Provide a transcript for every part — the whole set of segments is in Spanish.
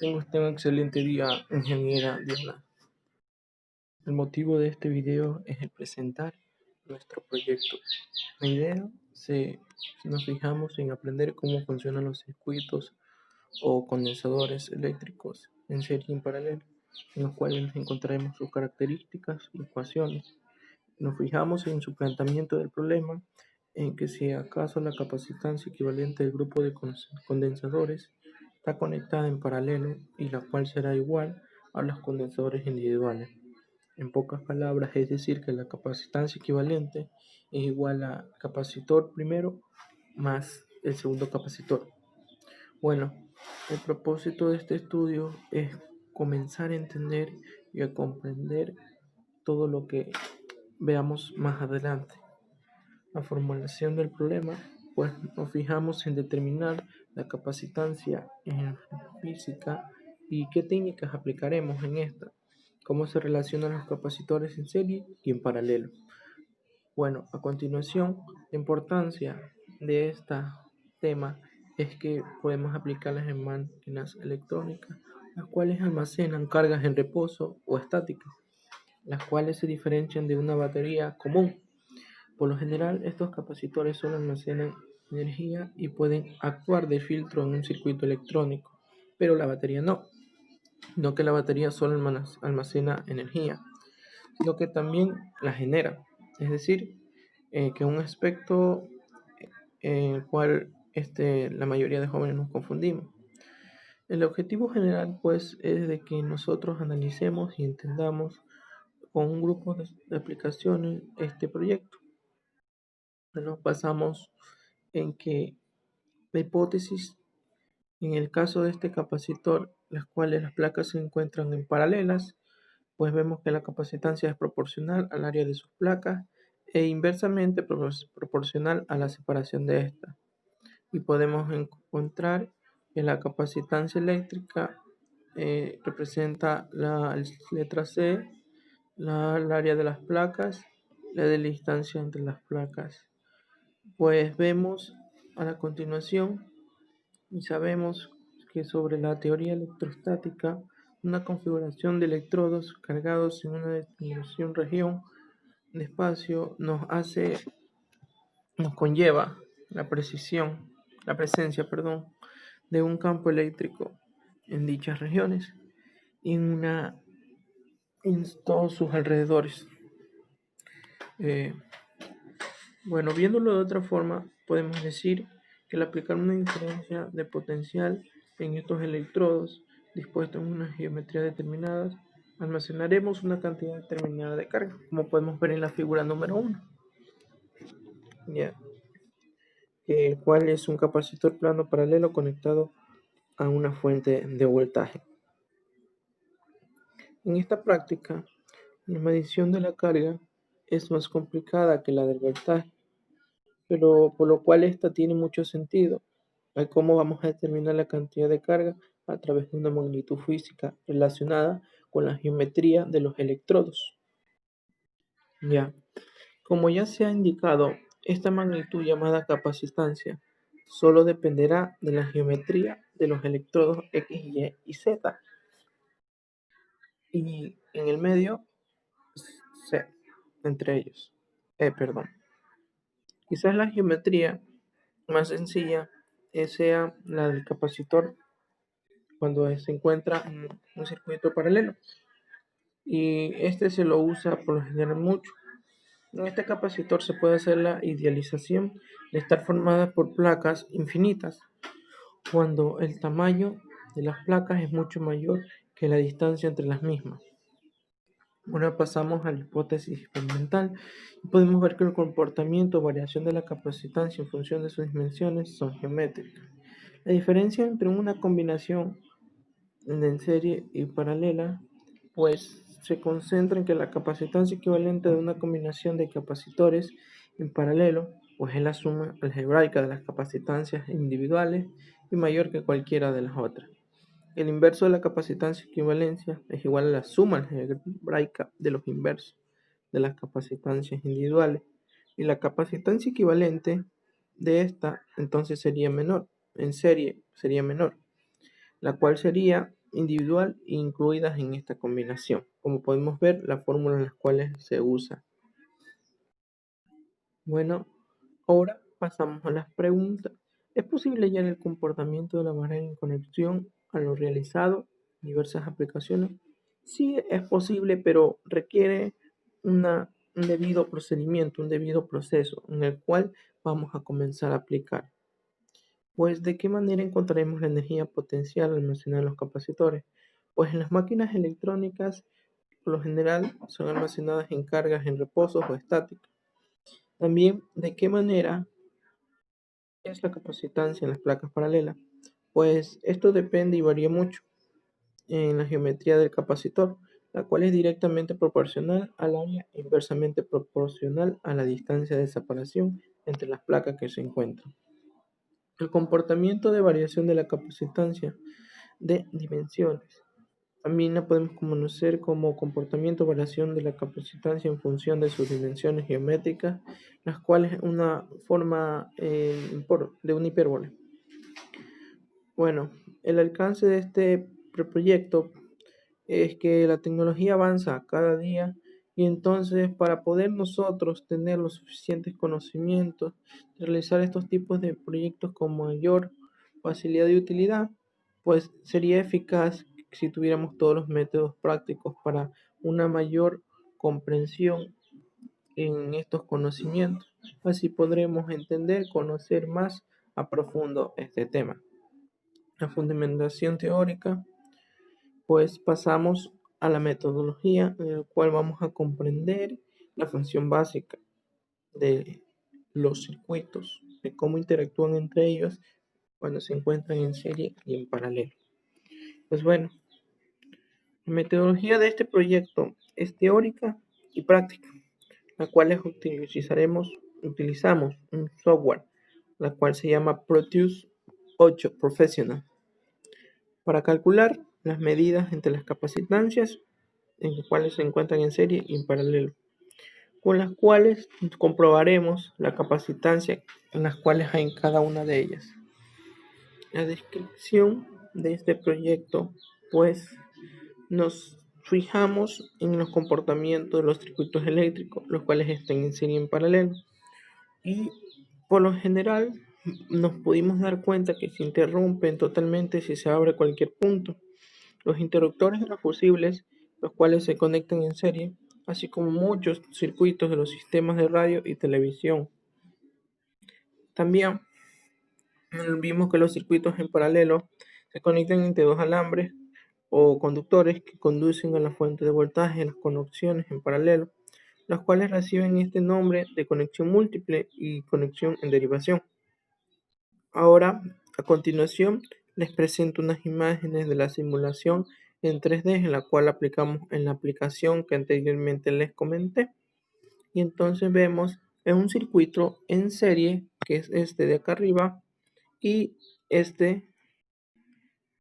Tengo usted un excelente día, ingeniera Diana. El motivo de este video es el presentar nuestro proyecto. La idea si nos fijamos en aprender cómo funcionan los circuitos o condensadores eléctricos en serie y en paralelo, en los cuales encontraremos sus características y ecuaciones. Nos fijamos en su planteamiento del problema, en que si acaso la capacitancia equivalente del grupo de condensadores está conectada en paralelo y la cual será igual a los condensadores individuales. En pocas palabras, es decir, que la capacitancia equivalente es igual a capacitor primero más el segundo capacitor. Bueno, el propósito de este estudio es comenzar a entender y a comprender todo lo que veamos más adelante. La formulación del problema, pues nos fijamos en determinar la capacitancia en física y qué técnicas aplicaremos en esta, cómo se relacionan los capacitores en serie y en paralelo. Bueno, a continuación, la importancia de este tema es que podemos aplicarlas en máquinas electrónicas, las cuales almacenan cargas en reposo o estáticas, las cuales se diferencian de una batería común. Por lo general, estos capacitores solo almacenan energía y pueden actuar de filtro en un circuito electrónico, pero la batería no que la batería solo almacena energía, sino que también la genera. Es decir, que un aspecto en el cual la mayoría de jóvenes nos confundimos. El objetivo general, pues, es de que nosotros analicemos y entendamos con un grupo de aplicaciones este proyecto. Nos basamos en que la hipótesis, en el caso de este capacitor, las cuales las placas se encuentran en paralelas, pues vemos que la capacitancia es proporcional al área de sus placas e inversamente proporcional a la separación de estas. Y podemos encontrar que la capacitancia eléctrica representa la letra C, el área de las placas, la de la distancia entre las placas. Pues vemos a la continuación y sabemos que sobre la teoría electrostática, una configuración de electrodos cargados en una determinación región de espacio nos conlleva la presencia, de un campo eléctrico en dichas regiones y en todos sus alrededores. Bueno, viéndolo de otra forma, podemos decir que al aplicar una diferencia de potencial en estos electrodos dispuestos en una geometría determinada, almacenaremos una cantidad determinada de carga, como podemos ver en la figura número 1, el cual es un capacitor plano paralelo conectado a una fuente de voltaje. En esta práctica, la medición de la carga es más complicada que la del voltaje, pero por lo cual esta tiene mucho sentido, a cómo vamos a determinar la cantidad de carga a través de una magnitud física relacionada con la geometría de los electrodos. Como ya se ha indicado, esta magnitud llamada capacitancia solo dependerá de la geometría de los electrodos X, Y y Z. Y en el medio, C, entre ellos. Quizás la geometría más sencilla sea la del capacitor cuando se encuentra en un circuito paralelo, y se lo usa por lo general mucho. En este capacitor se puede hacer la idealización de estar formada por placas infinitas cuando el tamaño de las placas es mucho mayor que la distancia entre las mismas. Ahora pasamos a la hipótesis experimental y podemos ver que el comportamiento o variación de la capacitancia en función de sus dimensiones son geométricas. La diferencia entre una combinación en serie y paralela, pues se concentra en que la capacitancia equivalente de una combinación de capacitores en paralelo, pues es la suma algebraica de las capacitancias individuales y mayor que cualquiera de las otras. El inverso de la capacitancia equivalencia es igual a la suma algebraica de los inversos de las capacitancias individuales, y la capacitancia equivalente de esta entonces sería menor, en serie sería menor, la cual sería individual incluidas en esta combinación. Como podemos ver, la fórmula en las cuales se usa. Bueno, ahora pasamos a las preguntas. ¿Es posible hallar el comportamiento de la barrera en conexión a lo realizado en diversas aplicaciones? Sí, es posible, pero requiere un debido procedimiento, un debido proceso en el cual vamos a comenzar a aplicar. Pues, ¿de qué manera encontraremos la energía potencial almacenada en los capacitores? Pues en las máquinas electrónicas, por lo general, son almacenadas en cargas en reposos o estáticas. También, ¿de qué manera es la capacitancia en las placas paralelas? Pues esto depende y varía mucho en la geometría del capacitor, la cual es directamente proporcional al área e inversamente proporcional a la distancia de separación entre las placas que se encuentran. El comportamiento de variación de la capacitancia de dimensiones. También la podemos conocer como comportamiento o variación de la capacitancia en función de sus dimensiones geométricas, las cuales es una forma de una hipérbole. Bueno, el alcance de este proyecto es que la tecnología avanza cada día y entonces para poder nosotros tener los suficientes conocimientos, realizar estos tipos de proyectos con mayor facilidad y utilidad, pues sería eficaz si tuviéramos todos los métodos prácticos para una mayor comprensión en estos conocimientos. Así podremos entender, conocer más a profundo este tema. La fundamentación teórica, pues pasamos a la metodología en la cual vamos a comprender la función básica de los circuitos, de cómo interactúan entre ellos cuando se encuentran en serie y en paralelo. Pues bueno, la metodología de este proyecto es teórica y práctica, la cual utilizamos un software, la cual se llama Proteus 8 Professional, para calcular las medidas entre las capacitancias en las cuales se encuentran en serie y en paralelo, con las cuales comprobaremos la capacitancia en las cuales hay en cada una de ellas. La descripción de este proyecto, pues nos fijamos en los comportamientos de los circuitos eléctricos, los cuales están en serie y en paralelo, y por lo general nos pudimos dar cuenta que se interrumpen totalmente si se abre cualquier punto. Los interruptores de los fusibles, los cuales se conectan en serie, así como muchos circuitos de los sistemas de radio y televisión. También vimos que los circuitos en paralelo se conectan entre dos alambres o conductores que conducen a la fuente de voltaje en las conexiones en paralelo, las cuales reciben este nombre de conexión múltiple y conexión en derivación. Ahora, a continuación, les presento unas imágenes de la simulación en 3D en la cual aplicamos en la aplicación que anteriormente les comenté. Y entonces vemos en un circuito en serie, que es este de acá arriba, y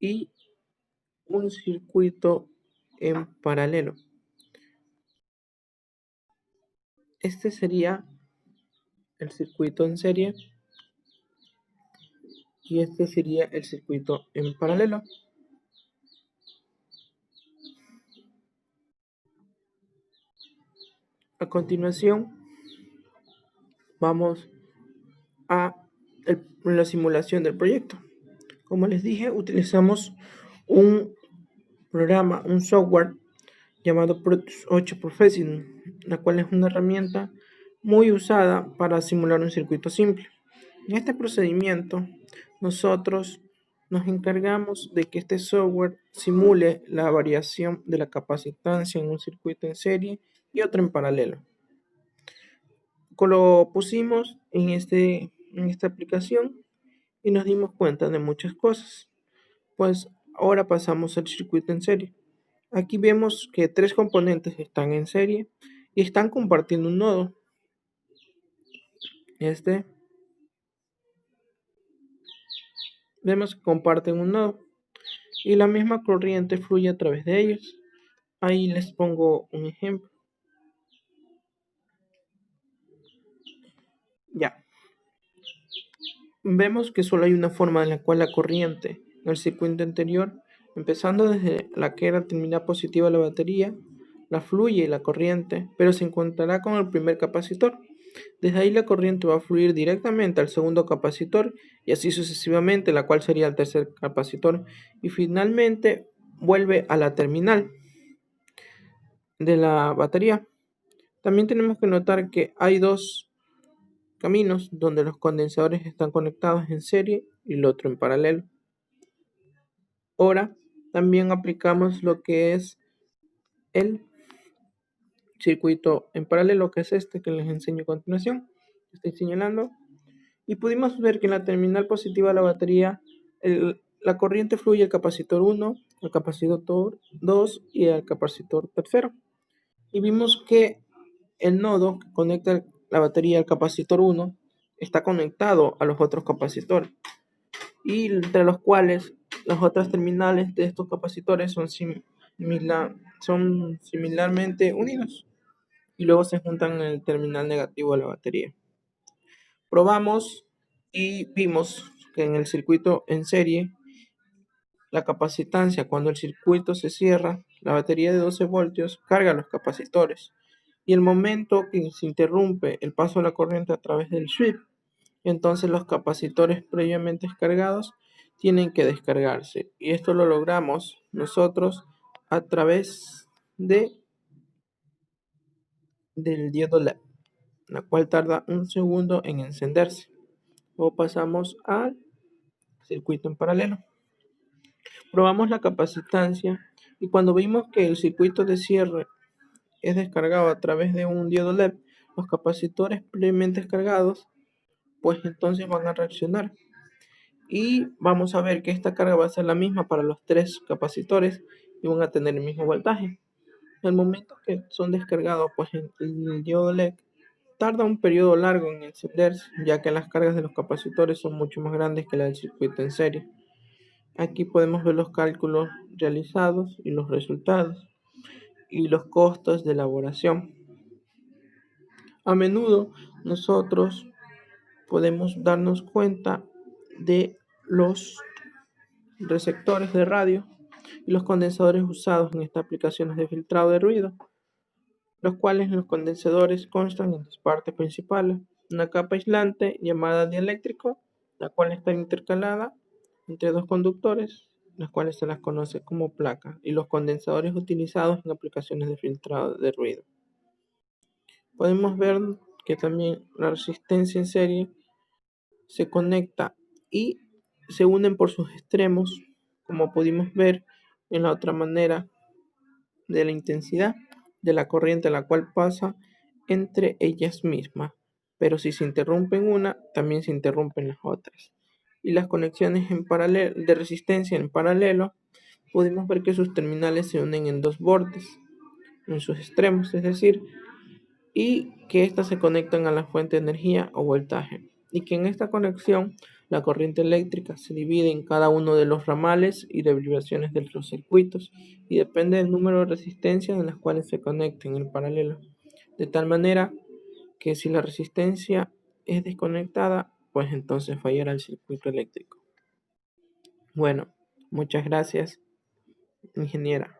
y un circuito en paralelo. Este sería el circuito en serie y este sería el circuito en paralelo. A continuación, vamos a la simulación del proyecto. Como les dije, utilizamos un programa, un software llamado Proteus 8 Professional, la cual es una herramienta muy usada para simular un circuito simple. En este procedimiento, nosotros nos encargamos de que este software simule la variación de la capacitancia en un circuito en serie y otro en paralelo. Lo pusimos en esta aplicación y nos dimos cuenta de muchas cosas. Pues ahora pasamos al circuito en serie. Aquí vemos que tres componentes están en serie y están compartiendo un nodo. Vemos que comparten un nodo y la misma corriente fluye a través de ellos. Ahí les pongo un ejemplo. Ya. Vemos que solo hay una forma en la cual la corriente en el circuito anterior empezando desde la que era terminal positiva de la batería, la fluye la corriente, pero se encontrará con el primer capacitor. Desde ahí la corriente va a fluir directamente al segundo capacitor y así sucesivamente, la cual sería el tercer capacitor, y finalmente vuelve a la terminal de la batería. También tenemos que notar que hay dos caminos donde los condensadores están conectados en serie y el otro en paralelo. Ahora también aplicamos lo que es el circuito en paralelo, que es este que les enseño a continuación. Estoy señalando. Y pudimos ver que en la terminal positiva de la batería la corriente fluye al capacitor 1, al capacitor 2 y al capacitor tercero. Y vimos que el nodo que conecta la batería al capacitor 1 está conectado a los otros capacitores, y entre los cuales las otras terminales de estos capacitores son similarmente unidos y luego se juntan en el terminal negativo de la batería. Probamos y vimos que en el circuito en serie, la capacitancia, cuando el circuito se cierra, la batería de 12 voltios carga los capacitores, y el momento que se interrumpe el paso de la corriente a través del switch, entonces los capacitores previamente descargados tienen que descargarse, y esto lo logramos nosotros a través del diodo LED, la cual tarda un segundo en encenderse. Luego pasamos al circuito en paralelo. Probamos la capacitancia y cuando vimos que el circuito de cierre es descargado a través de un diodo LED, los capacitores previamente descargados pues entonces van a reaccionar, y vamos a ver que esta carga va a ser la misma para los tres capacitores y van a tener el mismo voltaje. En el momento que son descargados, pues el diodo LED tarda un periodo largo en encenderse, ya que las cargas de los capacitores son mucho más grandes que las del circuito en serie. Aquí podemos ver los cálculos realizados y los resultados y los costos de elaboración. A menudo nosotros podemos darnos cuenta de los receptores de radio y los condensadores usados en estas aplicaciones de filtrado de ruido, los cuales los condensadores constan en dos partes principales: una capa aislante llamada dieléctrico, la cual está intercalada entre dos conductores, las cuales se las conoce como placas, y los condensadores utilizados en aplicaciones de filtrado de ruido. Podemos ver que también la resistencia en serie se conecta y se unen por sus extremos, como pudimos ver en la otra manera de la intensidad de la corriente, la cual pasa entre ellas mismas, pero si se interrumpen una, también se interrumpen las otras. Y las conexiones en paralelo, de resistencia en paralelo, pudimos ver que sus terminales se unen en dos bordes, en sus extremos, es decir, y que éstas se conectan a la fuente de energía o voltaje, y que en esta conexión la corriente eléctrica se divide en cada uno de los ramales y derivaciones de los circuitos, y depende del número de resistencias en las cuales se conecten en paralelo, de tal manera que si la resistencia es desconectada, pues entonces fallará el circuito eléctrico. Bueno, muchas gracias, ingeniera.